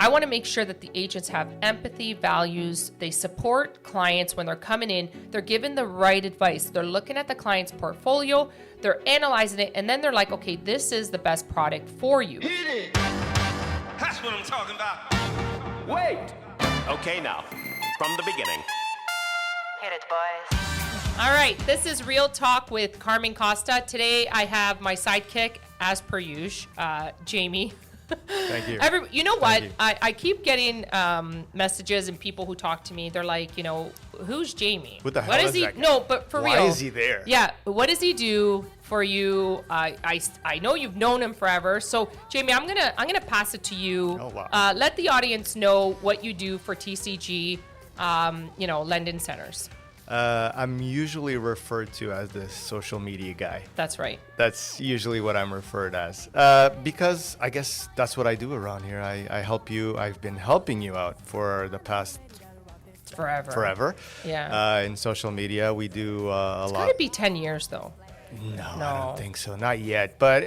I want to make sure that the agents have empathy, values, they support clients when they're coming in, they're given the right advice. They're looking at the client's portfolio, they're analyzing it, and then they're like, okay, this is the best product for you. Hit it! That's what I'm talking about. Wait! Okay, now, from the beginning. Hit it, boys. All right, this is Real Talk with Carmen Costa. Today I have my sidekick, as per usual, Jamie. Thank you. You know what? You. I keep getting messages and people who talk to me. They're like, you know, who's Jamie? What the hell is he? that guy? No, but for real. Why is he there? Yeah. What does he do for you? I know you've known him forever. So Jamie, I'm gonna pass it to you. Oh, wow. Let the audience know what you do for TCG. Lending centers. I'm usually referred to as the social media guy. That's right. That's usually what I'm referred as. Because I guess that's what I do around here. I help you. I've been helping you out for the past forever. Yeah. In social media, we do a lot. It's gotta be 10 years though. No, I don't think so. Not yet, but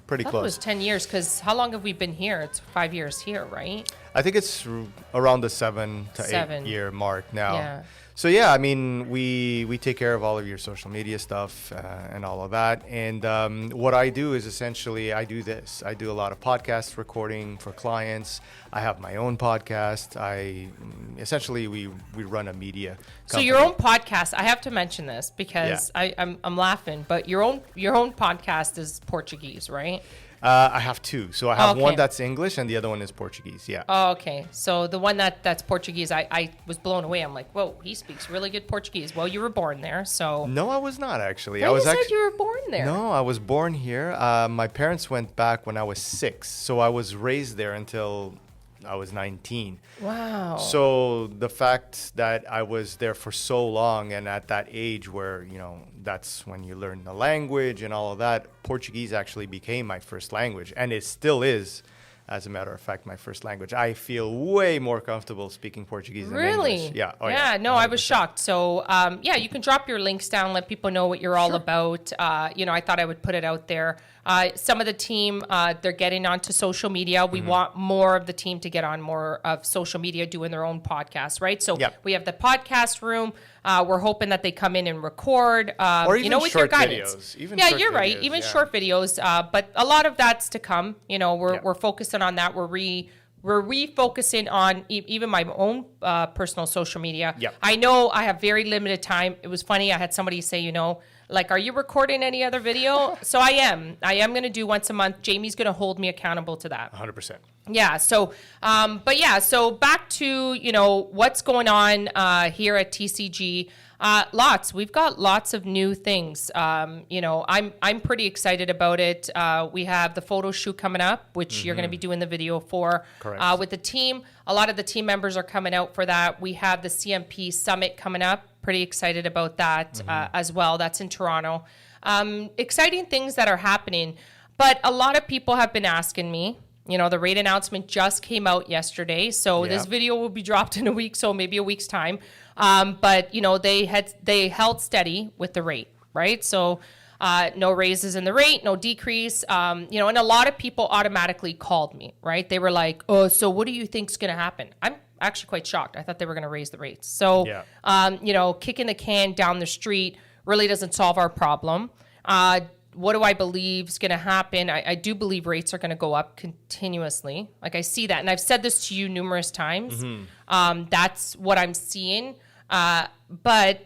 pretty I thought close. it was 10 years because how long have we been here? It's 5 years here, right? I think it's around the 7 to 8 year mark now. Yeah. So yeah, I mean, we take care of all of your social media stuff and all of that. And what I do is essentially I do this. I do a lot of podcast recording for clients. I have my own podcast. Essentially we run a media company. So your own podcast, I have to mention this because I'm laughing, but your own podcast is Portuguese, right? I have two. So I have one that's English and the other one is Portuguese. Yeah. Oh, okay. So the one that's Portuguese, I was blown away. I'm like, whoa, he speaks really good Portuguese. Well, you were born there, so. No, I was not actually. You said you were born there. No, I was born here. My parents went back when I was 6, so I was raised there until I was 19. Wow. So the fact that I was there for so long and at that age where, that's when you learn the language and all of that, Portuguese actually became my first language. And it still is, as a matter of fact, my first language. I feel way more comfortable speaking Portuguese than English. Yeah. Oh, yeah. No, 100%. I was shocked. So, you can drop your links down, let people know what you're all about. I thought I would put it out there. Some of the team, they're getting onto social media. We want more of the team to get on more of social media, doing their own podcasts, right? So we have the podcast room. We're hoping that they come in and record, or even with short your guidance. Videos. You're right. Even short videos. But a lot of that's to come. We're focusing on that. We're refocusing on even my own personal social media. Yep. I know I have very limited time. It was funny. I had somebody say, are you recording any other video? So I am going to do once a month. Jamie's going to hold me accountable to that. 100%. Yeah. So, so back to, what's going on here at TCG. We've got lots of new things. I'm pretty excited about it. We have the photo shoot coming up, which you're going to be doing the video for. Correct. With the team. A lot of the team members are coming out for that. We have the CMP Summit coming up. Pretty excited about that as well. That's in Toronto. Exciting things that are happening. But a lot of people have been asking me, the rate announcement just came out yesterday. So this video will be dropped in a week, so maybe a week's time. But they held steady with the rate, right? So no raises in the rate, no decrease. And a lot of people automatically called me, right? They were like, oh, so what do you think's going to happen? I'm actually quite shocked. I thought they were going to raise the rates. So, kicking the can down the street really doesn't solve our problem. What do I believe is going to happen? I do believe rates are going to go up continuously. Like I see that. And I've said this to you numerous times. That's what I'm seeing. But,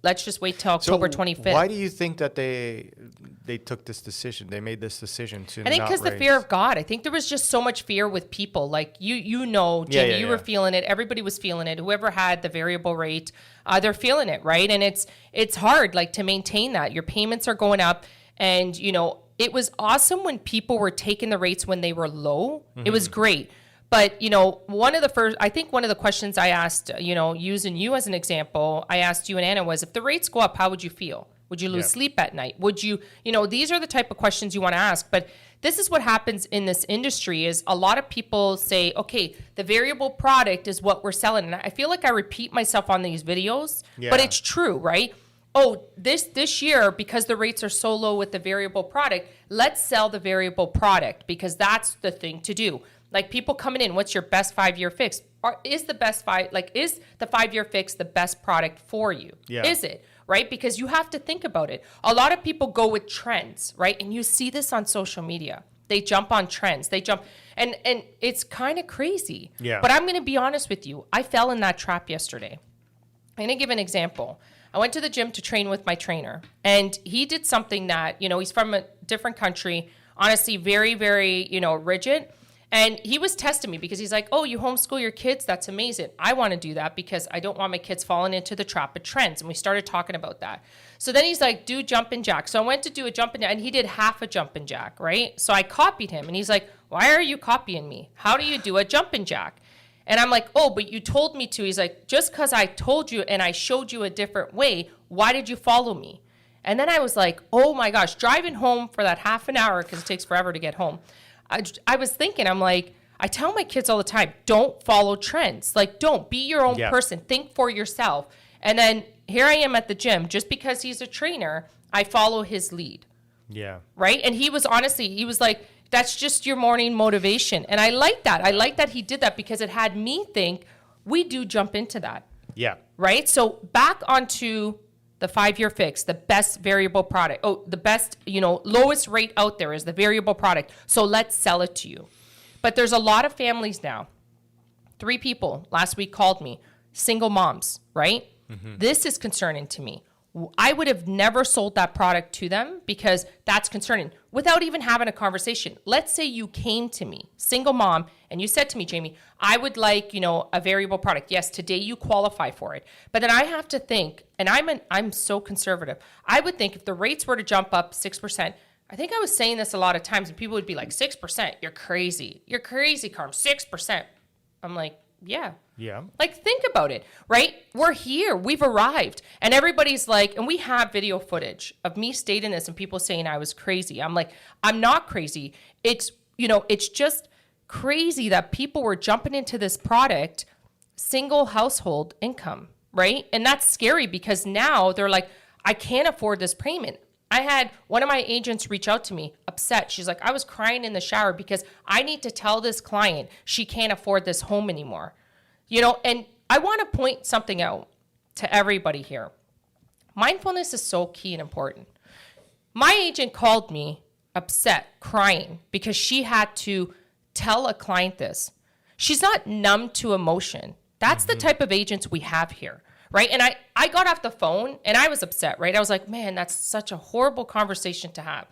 let's just wait till October 25th. Why do you think that they took this decision? They made this decision to. I think because the fear of God. I think there was just so much fear with people. Like Jamie, you were feeling it. Everybody was feeling it. Whoever had the variable rate, they're feeling it, right? And it's hard, like, to maintain that. Your payments are going up, and it was awesome when people were taking the rates when they were low. It was great. But, one of the questions I asked, using you as an example, I asked you and Anna was, if the rates go up, how would you feel? Would you lose sleep at night? Would you, these are the type of questions you want to ask. But this is what happens in this industry is a lot of people say, okay, the variable product is what we're selling. And I feel like I repeat myself on these videos, but it's true, right? Oh, this year, because the rates are so low with the variable product, let's sell the variable product because that's the thing to do. Like people coming in, what's your best 5-year fix? Or is the 5-year fix the best product for you? Yeah. Is it? Right? Because you have to think about it. A lot of people go with trends, right? And you see this on social media. They jump on trends. They jump, and it's kind of crazy. Yeah. But I'm going to be honest with you. I fell in that trap yesterday. I'm going to give an example. I went to the gym to train with my trainer, and he did something that, he's from a different country, honestly, very, very, rigid. And he was testing me because he's like, oh, you homeschool your kids? That's amazing. I want to do that because I don't want my kids falling into the trap of trends. And we started talking about that. So then he's like, do jumping jack. So I went to do a jumping jack, and he did half a jumping jack, right? So I copied him, and he's like, why are you copying me? How do you do a jumping jack? And I'm like, oh, but you told me to. He's like, just because I told you and I showed you a different way, why did you follow me? And then I was like, oh my gosh, driving home for that half an hour, because it takes forever to get home. I was thinking, I'm like, I tell my kids all the time, don't follow trends. Like, don't be your own person. Think for yourself. And then here I am at the gym. Just because he's a trainer, I follow his lead. Yeah. Right? And he was like, that's just your morning motivation. And I like that. I like that he did that because it had me think we do jump into that. Yeah. Right? So back onto the 5-year fix, the best variable product. Oh, the best, lowest rate out there is the variable product. So let's sell it to you. But there's a lot of families now. 3 people last week called me, single moms, right? Mm-hmm. This is concerning to me. I would have never sold that product to them because that's concerning without even having a conversation. Let's say you came to me, single mom, and you said to me, Jamie, I would like, a variable product. Yes, today you qualify for it. But then I have to think, and I'm so conservative. I would think if the rates were to jump up 6%, I think I was saying this a lot of times and people would be like, 6%, you're crazy. You're crazy, Carm, 6%. I'm like, yeah. Yeah. Like, think about it, right? We're here. We've arrived. And everybody's like, and we have video footage of me stating this and people saying I was crazy. I'm like, I'm not crazy. It's, it's just crazy that people were jumping into this product, single household income, right? And that's scary because now they're like, I can't afford this payment. I had one of my agents reach out to me upset. She's like, I was crying in the shower because I need to tell this client she can't afford this home anymore. And I want to point something out to everybody here. Mindfulness is so key and important. My agent called me upset, crying, because she had to tell a client this. She's not numb to emotion. That's the type of agents we have here. Right. And I got off the phone and I was upset. Right. I was like, man, that's such a horrible conversation to have.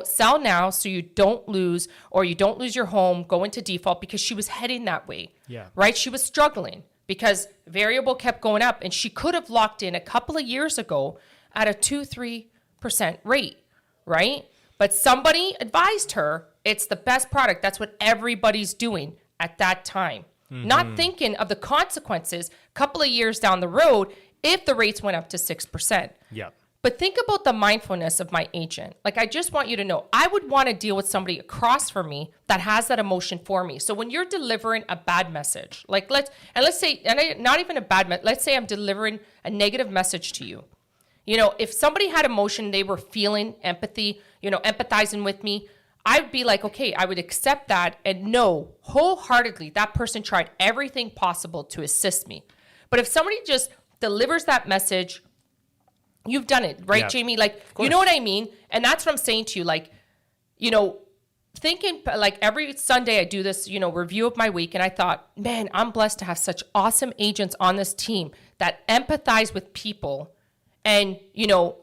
Sell now so you don't lose your home, go into default, because she was heading that way. Yeah. Right. She was struggling because variable kept going up and she could have locked in a couple of years ago at a 2-3% rate. Right. But somebody advised her it's the best product. That's what everybody's doing at that time. Mm-hmm. Not thinking of the consequences a couple of years down the road if the rates went up to 6%. Yeah. But think about the mindfulness of my agent. Like, I just want you to know, I would want to deal with somebody across from me that has that emotion for me. So when you're delivering a bad message, let's say I'm delivering a negative message to you. If somebody had emotion, they were feeling empathy, empathizing with me, I'd be like, okay, I would accept that and know wholeheartedly that person tried everything possible to assist me. But if somebody just delivers that message, you've done it, right, Jamie? Like, you know what I mean? And that's what I'm saying to you. Like, thinking like every Sunday I do this, review of my week. And I thought, man, I'm blessed to have such awesome agents on this team that empathize with people and,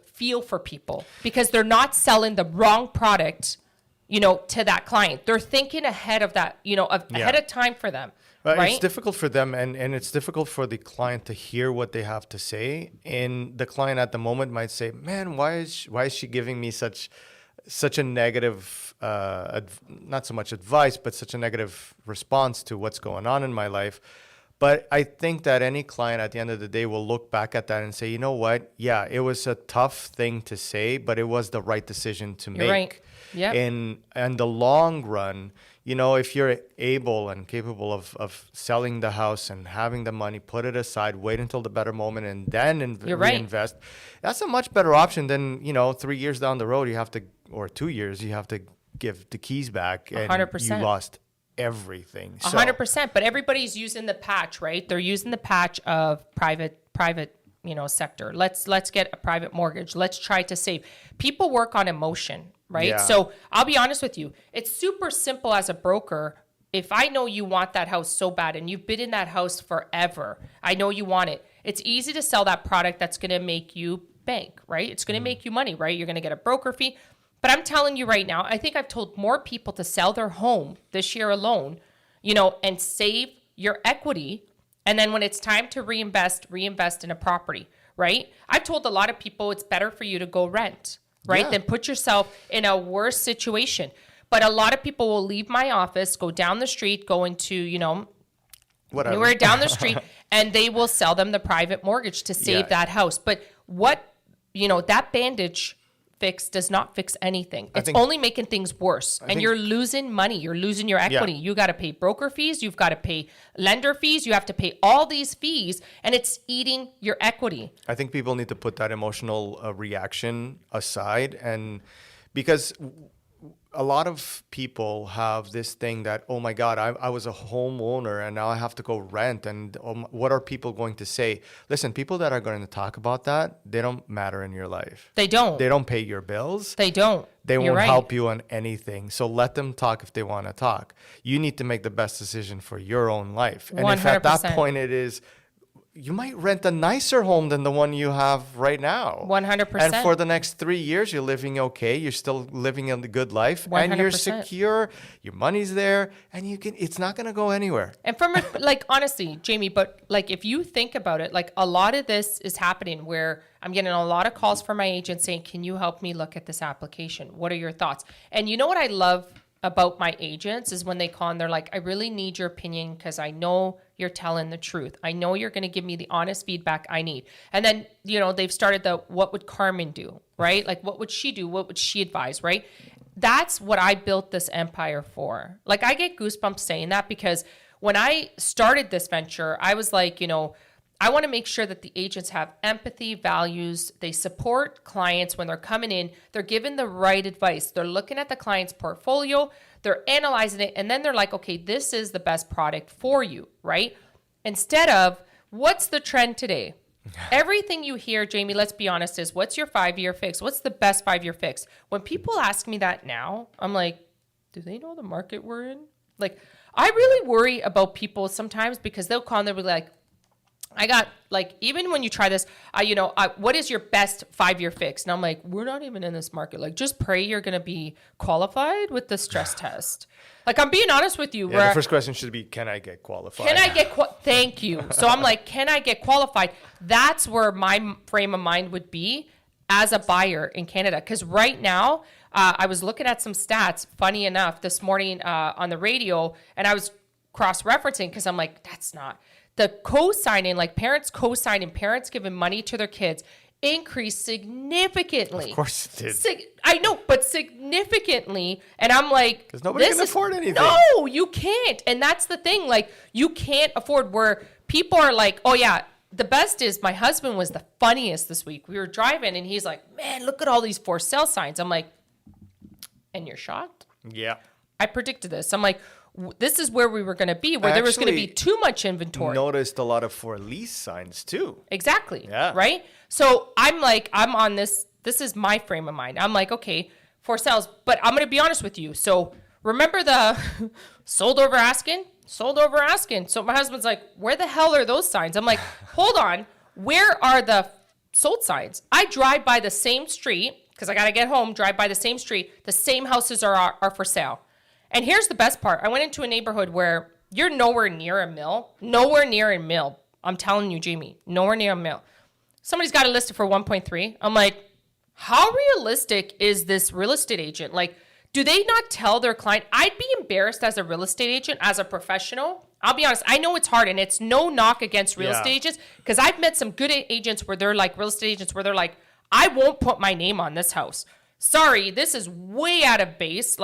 feel for people because they're not selling the wrong product to that client. They're thinking ahead of that, ahead of time for them. Right? It's difficult for them and it's difficult for the client to hear what they have to say. And the client at the moment might say, man, why is she giving me such a negative, not so much advice, but such a negative response to what's going on in my life. But I think that any client at the end of the day will look back at that and say, you know what? Yeah, it was a tough thing to say, but it was the right decision to make. Right. Yeah. In the long run, if you're able and capable of selling the house and having the money, put it aside, wait until the better moment, and then reinvest. That's a much better option than 3 years down the road or 2 years you have to give the keys back and 100%. you lost everything. So, 100%. But everybody's using the patch, right? They're using the patch of private, sector. Let's get a private mortgage. Let's try to save. People work on emotion, right? Yeah. So I'll be honest with you. It's super simple as a broker. If I know you want that house so bad and you've been in that house forever, I know you want it. It's easy to sell that product that's going to make you bank, right? It's going to make you money, right? You're going to get a broker fee. But I'm telling you right now, I think I've told more people to sell their home this year alone, and save your equity. And then when it's time to reinvest in a property, right? I've told a lot of people it's better for you to go rent, right? Than put yourself in a worse situation. But a lot of people will leave my office, go down the street, go into, whatever. anywhere down the street, and they will sell them the private mortgage to save that house. But that bandage fix does not fix anything. It's only making things worse. And you're losing money. You're losing your equity. You got to pay broker fees. You've got to pay lender fees. You have to pay all these fees, and it's eating your equity. I think people need to put that emotional reaction aside, and because a lot of people have this thing that, oh my God, I was a homeowner and now I have to go rent. And what are people going to say? Listen, people that are going to talk about that, they don't matter in your life. They don't. They don't pay your bills. They don't. They You're won't right. help you on anything. So let them talk if they want to talk. You need to make the best decision for your own life. And if at that 100%. point it is, you might rent a nicer home than the one you have right now. 100%. And for the next 3 years, you're living okay. You're still living a good life. 100%. And you're secure. Your money's there. And it's not going to go anywhere. And from honestly, Jamie, but if you think about it, a lot of this is happening where I'm getting a lot of calls from my agents saying, can you help me look at this application? What are your thoughts? And you know what I love about my agents is when they call and they're like, I really need your opinion because I know you're telling the truth. I know you're going to give me the honest feedback I need. And then, they've started what would Carmen do, right? What would she do? What would she advise, right? That's what I built this empire for. I get goosebumps saying that because when I started this venture, I was like, I want to make sure that the agents have empathy, values, they support clients when they're coming in, they're given the right advice, they're looking at the client's portfolio, they're analyzing it, and then they're like, okay, this is the best product for you, right? Instead of, what's the trend today? Everything you hear, Jamie, let's be honest, is what's your 5-year fix? What's the best 5-year fix? When people ask me that now, I'm like, do they know the market we're in? I really worry about people sometimes because they'll call and they'll be like, I got even when you try this, what is your best 5-year fix? And I'm like, we're not even in this market. Just pray you're going to be qualified with the stress test. I'm being honest with you. Yeah, the first question should be, can I get qualified? Can I get thank you. So I'm like, can I get qualified? That's where my frame of mind would be as a buyer in Canada. Because right now, I was looking at some stats, funny enough, this morning on the radio, and I was cross-referencing because I'm like, that's not... The co-signing, parents co-signing, parents giving money to their kids increased significantly. Of course it did. I know, but significantly. And I'm like... Because nobody can afford anything. No, you can't. And that's the thing. You can't afford where people are like, oh, yeah, the best is my husband was the funniest this week. We were driving and he's like, man, look at all these for sale signs. I'm like, and you're shocked? Yeah. I predicted this. I'm like... This is where we were going to be, where there was going to be too much inventory. Noticed a lot of for lease signs too. Exactly. Yeah. Right? So I'm like, I'm on this. This is my frame of mind. I'm like, okay, for sales. But I'm going to be honest with you. So remember the sold over asking? Sold over asking. So my husband's like, where the hell are those signs? I'm like, hold on. Where are the sold signs? I drive by the same street because I got to get home, drive by the same street. The same houses are for sale. And here's the best part. I went into a neighborhood where you're nowhere near a mill. Nowhere near a mill. I'm telling you, Jamie, nowhere near a mill. Somebody's got it listed for 1.3. I'm like, how realistic is this real estate agent? Do they not tell their client? I'd be embarrassed as a real estate agent, as a professional. I'll be honest. I know it's hard, and it's no knock against real estate agents because I've met some good agents where they're like real estate agents where they're like, I won't put my name on this house. Sorry, this is way out of base.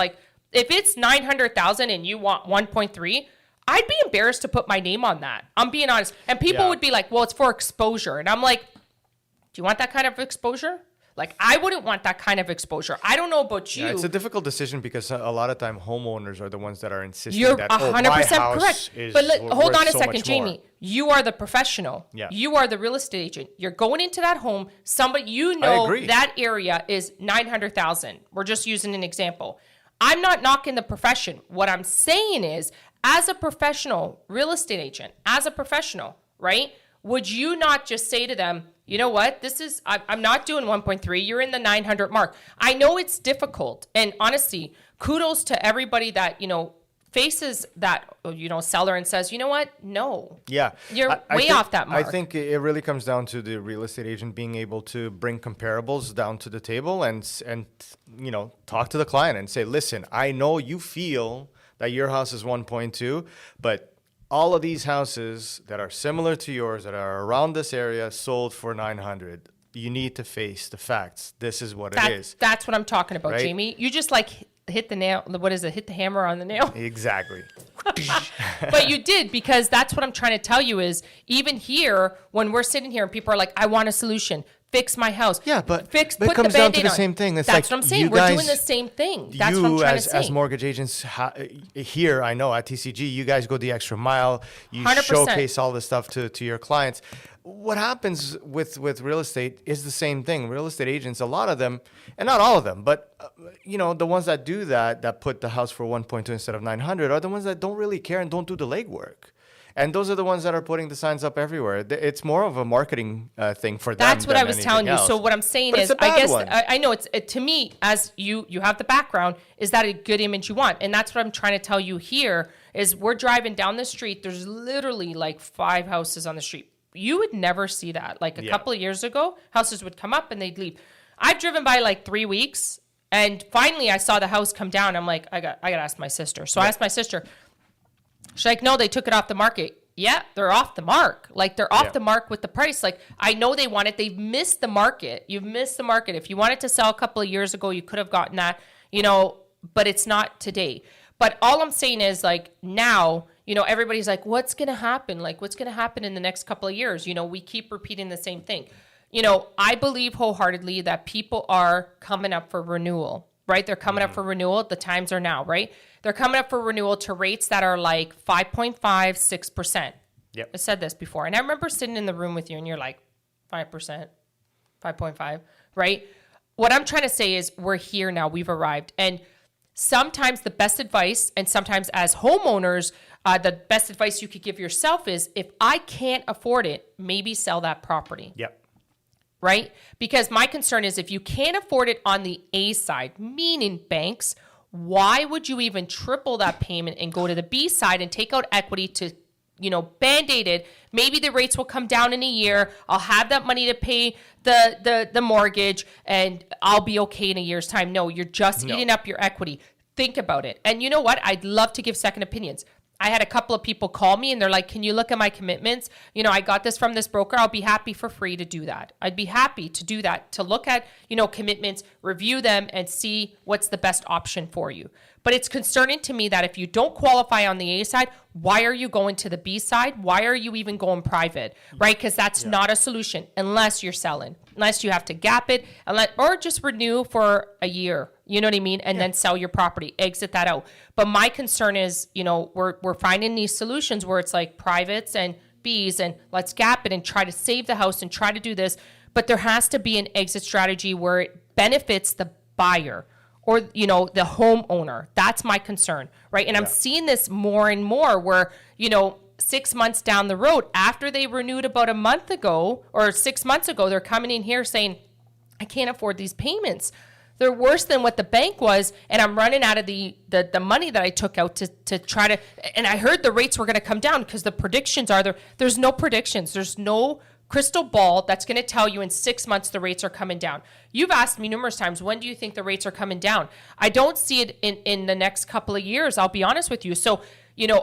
If it's 900,000 and you want 1.3, I'd be embarrassed to put my name on that. I'm being honest. And people would be like, well, it's for exposure. And I'm like, do you want that kind of exposure? Like, I wouldn't want that kind of exposure. I don't know about you. Yeah, it's a difficult decision because a lot of time homeowners are the ones that are insisting You're that 100% correct. But hold on a second, more. Jamie. You are the professional. Yeah. You are the real estate agent. You're going into that home. Somebody, agree. that area is 900,000. We're just using an example. I'm not knocking the profession. What I'm saying is, as a professional real estate agent, as a professional, right? Would you not just say to them, you know what, I'm not doing 1.3, you're in the 900 mark. I know it's difficult. And honestly, kudos to everybody that, faces that, seller and says, you know what, no. Yeah. You're I way think- off that mark. I think it really comes down to the real estate agent being able to bring comparables down to the table and talk to the client and say, listen, I know you feel that your house is 1.2, but all of these houses that are similar to yours that are around this area sold for 900. You need to face the facts. This is what it is. That's what I'm talking about, Right? Jamie. You just hit the nail. What is it? Hit the hammer on the nail. Exactly. But you did, because that's what I'm trying to tell you is, even here, when we're sitting here and people are like, I want a solution. Fix my house. Yeah, but Put it comes the down to Band-Aid the on. same thing. It's That's like what I'm saying. you We're doing guys- the same thing. That's what I'm trying to say. As mortgage agents here, I know at TCG, you guys go the extra mile. You 100%. showcase all this stuff to your clients. What happens with real estate is the same thing. Real estate agents, a lot of them, and not all of them, but the ones that do that put the house for 1.2 instead of 900 are the ones that don't really care and don't do the legwork. And those are the ones that are putting the signs up everywhere. It's more of a marketing thing for them. That's what than I was anything telling you. else. So what I'm saying But is, it's a bad I guess one. I know it's to me, as you have the background, is that a good image you want? And that's what I'm trying to tell you here is, we're driving down the street. There's literally like 5 houses on the street. You would never see that. Like a couple of years ago, houses would come up and they'd leave. I've driven by like 3 weeks, and finally I saw the house come down. I'm like, I got to ask my sister. So I asked my sister. She's like, no, they took it off the market. Yeah, they're off the mark. Like, they're off the mark with the price. Like, I know they want it. They've missed the market. You've missed the market. If you wanted to sell a couple of years ago, you could have gotten that, but it's not today. But all I'm saying is, like, now, everybody's like, what's going to happen? Like, what's going to happen in the next couple of years? We keep repeating the same thing. I believe wholeheartedly that people are coming up for renewal, right? They're coming up for renewal. The times are now, right? They're coming up for renewal to rates that are like 5.5, 6%. Yep. I said this before. And I remember sitting in the room with you and you're like, 5%, 5.5, right? What I'm trying to say is, we're here now. We've arrived. And sometimes the best advice, and sometimes as homeowners, the best advice you could give yourself is, if I can't afford it, maybe sell that property. Yep. Right? Because my concern is, if you can't afford it on the A side, meaning banks, why would you even triple that payment and go to the B side and take out equity to, Band-Aid it? Maybe the rates will come down in a year. I'll have that money to pay the mortgage and I'll be okay in a year's time. No, you're just eating up your equity. Think about it. And you know what? I'd love to give second opinions. I had a couple of people call me and they're like, can you look at my commitments? I got this from this broker. I'll be happy for free to do that. I'd be happy to do that, to look at, commitments, review them, and see what's the best option for you. But it's concerning to me that if you don't qualify on the A side, why are you going to the B side? Why are you even going private, right? Because that's not a solution unless you're selling, unless you have to gap it, or just renew for a year. You know what I mean? And then sell your property, exit that out. But my concern is, we're finding these solutions where it's like privates and Bs, and let's gap it and try to save the house and try to do this. But there has to be an exit strategy where it benefits the buyer or, the homeowner. That's my concern, right? And I'm seeing this more and more where, 6 months down the road, after they renewed about a month ago or 6 months ago, they're coming in here saying, I can't afford these payments. They're worse than what the bank was, and I'm running out of the money that I took out to try to, and I heard the rates were going to come down because the predictions are there. There's no predictions. There's no crystal ball that's going to tell you in 6 months the rates are coming down. You've asked me numerous times, when do you think the rates are coming down? I don't see it in the next couple of years, I'll be honest with you. So,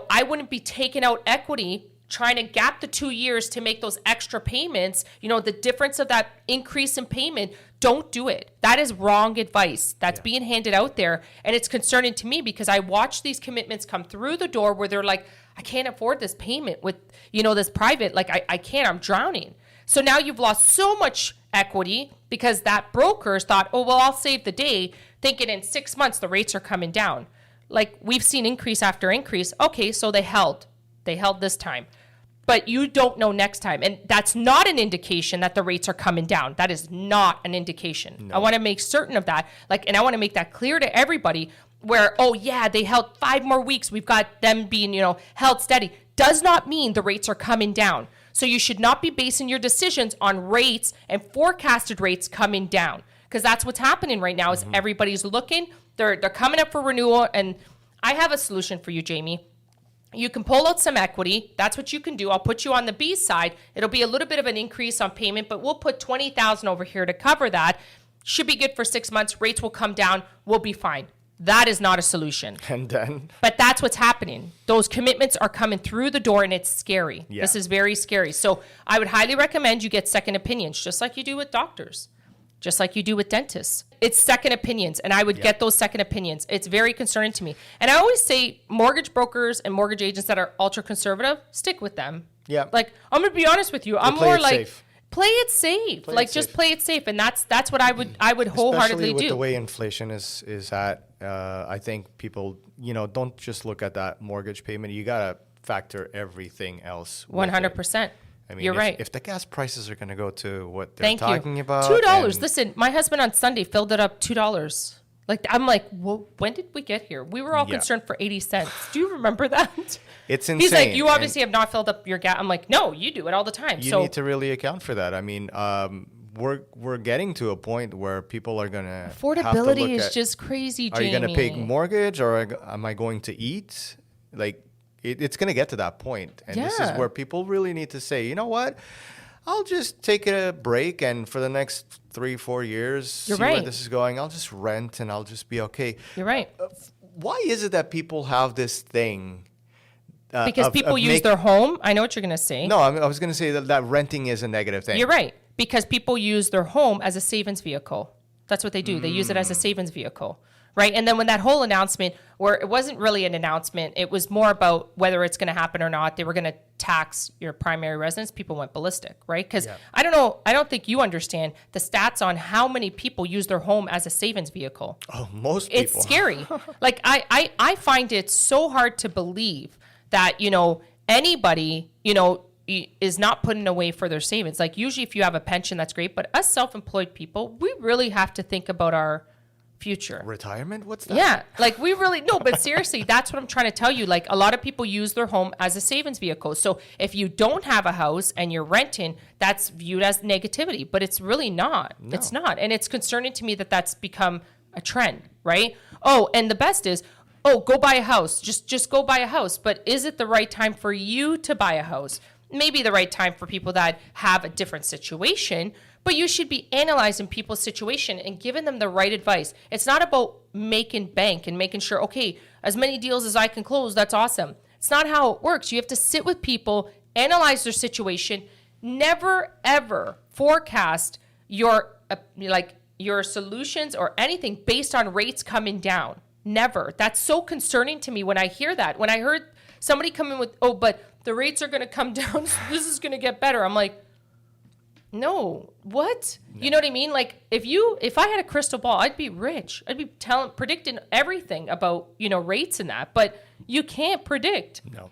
I wouldn't be taking out equity trying to gap the 2 years to make those extra payments, the difference of that increase in payment. Don't do it. That is wrong advice that's being handed out there. And it's concerning to me because I watch these commitments come through the door where they're like, I can't afford this payment with, this private, like I can't, I'm drowning. So now you've lost so much equity because that brokers thought, oh, well, I'll save the day, thinking in 6 months the rates are coming down. Like we've seen increase after increase. Okay, so they held this time. But you don't know next time. And that's not an indication that the rates are coming down. That is not an indication. No. I want to make certain of that. And I want to make that clear to everybody where, oh yeah, they held 5 more weeks. We've got them being, held steady. Does not mean the rates are coming down. So you should not be basing your decisions on rates and forecasted rates coming down, because that's what's happening right now is everybody's looking. They're coming up for renewal. And I have a solution for you, Jamie. You can pull out some equity. That's what you can do. I'll put you on the B side. It'll be a little bit of an increase on payment, but we'll put $20,000 over here to cover that. Should be good for 6 months. Rates will come down. We'll be fine. That is not a solution. And then? But that's what's happening. Those commitments are coming through the door, and it's scary. Yeah. This is very scary. So I would highly recommend you get second opinions, just like you do with doctors, just like you do with dentists. It's second opinions, and I would get those second opinions. It's very concerning to me. And I always say mortgage brokers and mortgage agents that are ultra conservative, stick with them. Yeah. Like, I'm going to be honest with you. I'm more like, safe. Play it safe. Just play it safe. And that's what I would wholeheartedly Especially with do. the way inflation is at, I think people, don't just look at that mortgage payment. You got to factor everything else. 100%. I mean, you're right. If the gas prices are going to go to what they're talking about. $2. Listen, my husband on Sunday filled it up $2. I'm like, well, when did we get here? We were all concerned for 80 cents. Do you remember that? It's insane. He's like, you obviously have not filled up your gas. I'm like, no, you do it all the time. You need to really account for that. I mean, we're getting to a point where people are going to affordability is just crazy, Jamie. Are you going to pay mortgage or am I going to eat? It's going to get to that point. And this is where people really need to say, you know what? I'll just take a break, and for the next 3-4 years, see where this is going. I'll just rent, and I'll just be okay. You're right. Why is it that people have this thing? Because people use their home. I know what you're going to say. No, I was going to say that renting is a negative thing. You're right. Because people use their home as a savings vehicle. That's what they do. They use it as a savings vehicle. Right. And then when that whole announcement, where it wasn't really an announcement, it was more about whether it's going to happen or not. They were going to tax your primary residence. People went ballistic. Right. Because I don't know. I don't think you understand the stats on how many people use their home as a savings vehicle. Oh, most people. It's scary. I find it so hard to believe that, anybody, is not putting away for their savings. Like usually if you have a pension, that's great. But us self-employed people, we really have to think about our future. Retirement? What's that? Yeah, we really no, but seriously, that's what I'm trying to tell you. Like a lot of people use their home as a savings vehicle. So if you don't have a house and you're renting, that's viewed as negativity, but it's really not. No. It's not. And it's concerning to me that that's become a trend, right? Oh, and the best is, go buy a house. Just go buy a house. But is it the right time for you to buy a house? Maybe the right time for people that have a different situation, but you should be analyzing people's situation and giving them the right advice. It's not about making bank and making sure, okay, as many deals as I can close, that's awesome. It's not how it works. You have to sit with people, analyze their situation, never ever forecast your solutions or anything based on rates coming down. Never. That's so concerning to me when I hear that. When I heard somebody come in with, but the rates are going to come down, so this is going to get better. I'm like, no, what? No. You know what I mean? Like if I had a crystal ball, I'd be rich. I'd be predicting everything about, rates and that, but you can't predict. No.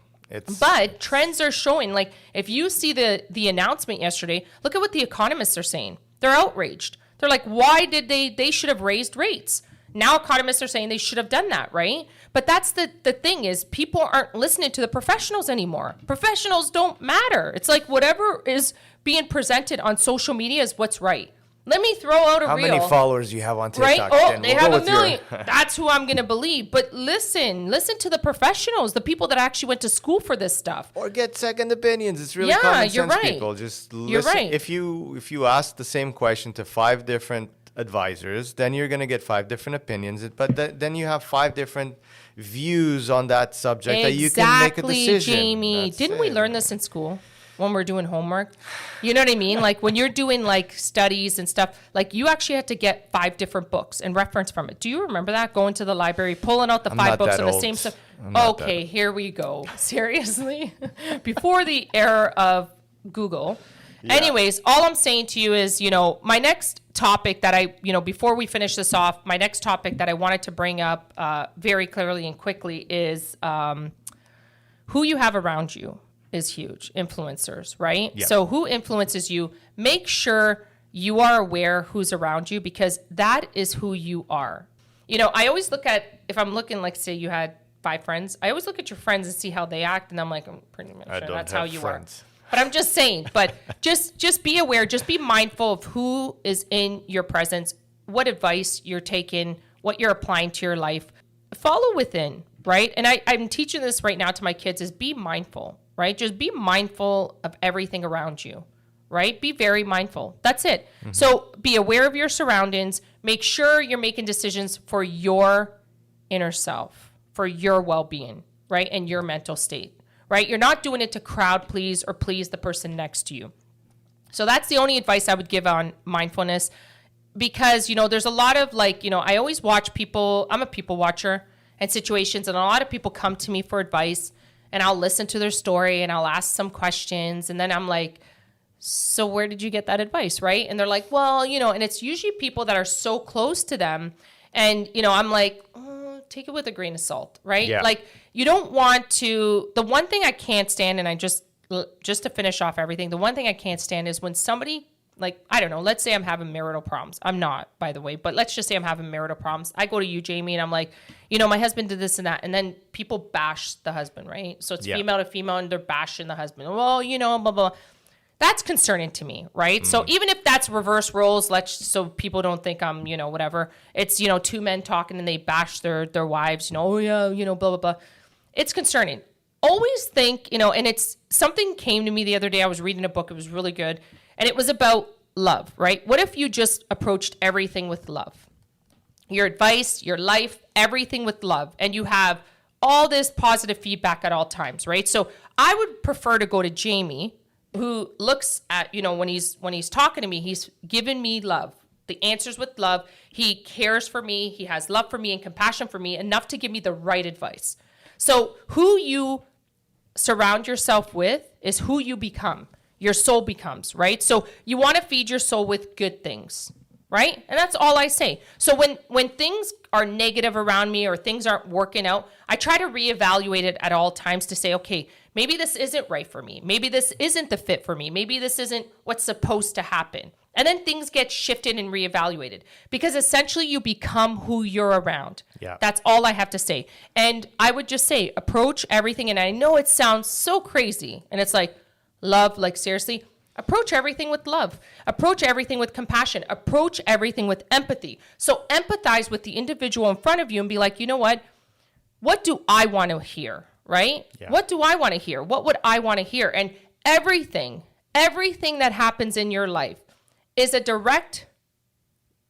But trends are showing, like if you see the announcement yesterday, look at what the economists are saying. They're outraged. They're like, why did they should have raised rates? Now economists are saying they should have done that, right? But that's the thing is people aren't listening to the professionals anymore. Professionals don't matter. It's like whatever is being presented on social media is what's right. Let me throw out a How reel. many followers do you have on TikTok? Right? Oh, they have 1 million. That's who I'm going to believe. But listen to the professionals, the people that actually went to school for this stuff. Or get second opinions. It's really common sense, people. Just listen. You're right. If you ask the same question to 5 different advisors, then you're going to get 5 different opinions. But then you have 5 different views on that subject that you can make a decision. Exactly, Jamie. Didn't we learn this in school? When we're doing homework, you know what I mean? Like when you're doing like studies and stuff, like you actually had to get 5 different books and reference from it. Do you remember that? Going to the library, pulling out the 5 books on the same stuff. Okay, here we go. Seriously? Before the era of Google, Anyways, all I'm saying to you is, my next topic that before we finish this off, my next topic that I wanted to bring up very clearly and quickly is who you have around you is huge. Influencers, right? Yeah. So who influences you? Make sure you are aware who's around you, because that is who you are. I always look at, if I'm looking, like, say you had 5 friends, I always look at your friends and see how they act, and I'm like, I'm pretty much sure that's how you are. But I'm just saying, but just be aware, just be mindful of who is in your presence, what advice you're taking, what you're applying to your life. Follow within, right? And I'm teaching this right now to my kids, is be mindful, right? Just be mindful of everything around you, right? Be very mindful. That's it. Mm-hmm. So be aware of your surroundings. Make sure you're making decisions for your inner self, for your well-being, right? And your mental state, right? You're not doing it to crowd please or please the person next to you. So that's the only advice I would give on mindfulness, because, there's a lot of I always watch people. I'm a people watcher and situations, and a lot of people come to me for advice, and I'll listen to their story and I'll ask some questions, and then I'm like, so where did you get that advice, right? And they're like, well, and it's usually people that are so close to them. And, I'm like, take it with a grain of salt, right? Yeah. Like, you don't want to, the one thing I can't stand, and I just to finish off everything, the one thing I can't stand is when somebody, I don't know, let's say I'm having marital problems. I'm not, by the way, but let's just say I'm having marital problems. I go to you, Jamie, and I'm like, my husband did this and that. And then people bash the husband, right? So it's female to female, and they're bashing the husband. Well, blah, blah. That's concerning to me, right? So even if that's reverse roles, so people don't think I'm, whatever. It's, 2 men talking and they bash their wives, oh yeah, blah, blah, blah. It's concerning. Always think, and it's something came to me the other day. I was reading a book. It was really good. And it was about love, right? What if you just approached everything with love? Your advice, your life, everything with love. And you have all this positive feedback at all times, right? So I would prefer to go to Jamie, who looks at, when he's talking to me, he's giving me love, the answers with love. He cares for me. He has love for me and compassion for me enough to give me the right advice. So who you surround yourself with is who you become. Your soul becomes, right? So you want to feed your soul with good things, right? And that's all I say. So when things are negative around me or things aren't working out, I try to reevaluate it at all times to say, okay, maybe this isn't right for me. Maybe this isn't the fit for me. Maybe this isn't what's supposed to happen. And then things get shifted and reevaluated, because essentially you become who you're around. Yeah. That's all I have to say. And I would just say, approach everything. And I know it sounds so crazy. And it's like, love, seriously, approach everything with love. Approach everything with compassion. Approach everything with empathy. So empathize with the individual in front of you and be like, you know what? What do I want to hear, right? Yeah. What do I want to hear? What would I want to hear? And everything that happens in your life is a direct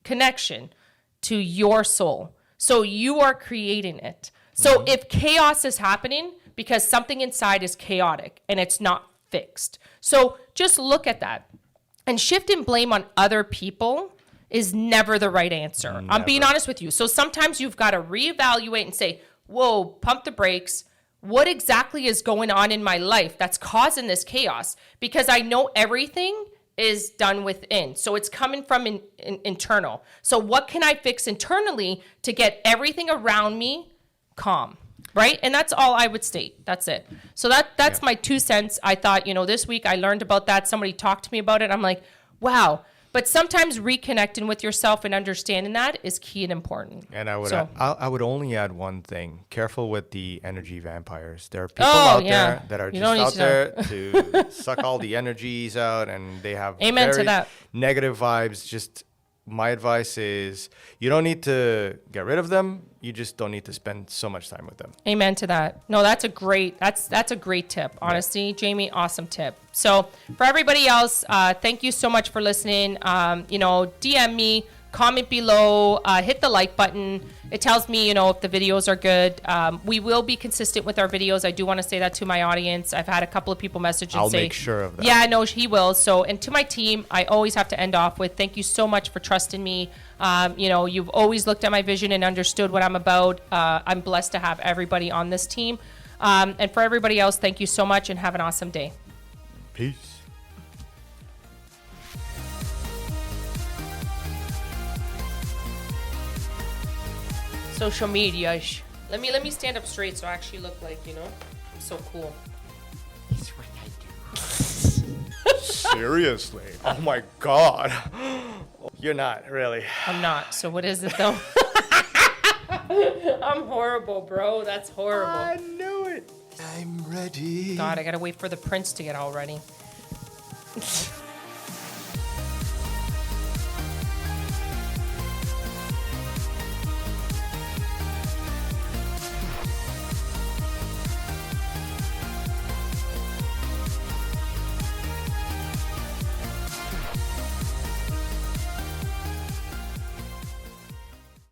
connection to your soul. So you are creating it. So if chaos is happening, because something inside is chaotic and it's not fixed. So just look at that. And shifting blame on other people is never the right answer. Never. I'm being honest with you. So sometimes you've got to reevaluate and say, whoa, pump the brakes. What exactly is going on in my life that's causing this chaos? Because I know everything is done within. So it's coming from internal. So what can I fix internally to get everything around me calm? Right? And that's all I would state. That's it. So that's my 2 cents. I thought, this week I learned about that. Somebody talked to me about it. I'm like, wow. But sometimes reconnecting with yourself and understanding that is key and important. And I would only add one thing. Careful with the energy vampires. There are people out there that are just out there to suck all the energies out, and they have very negative vibes. Just my advice is, you don't need to get rid of them. You just don't need to spend so much time with them. Amen to that. No, that's a great tip. Honestly, Jamie, awesome tip. So for everybody else, thank you so much for listening. DM me, comment below, hit the like button. It tells me, if the videos are good. We will be consistent with our videos. I do want to say that to my audience. I've had a couple of people message and say, I'll make sure of that. Yeah, no, he will. So, and to my team, I always have to end off with, thank you so much for trusting me. You've always looked at my vision and understood what I'm about. I'm blessed to have everybody on this team. And for everybody else, thank you so much and have an awesome day. Peace. social media. Let me stand up straight so I actually look like, I'm so cool. It's what I do. Seriously? Oh my God. You're not, really. I'm not. So what is it though? I'm horrible, bro. That's horrible. I knew it. I'm ready. God, I gotta wait for the prince to get all ready.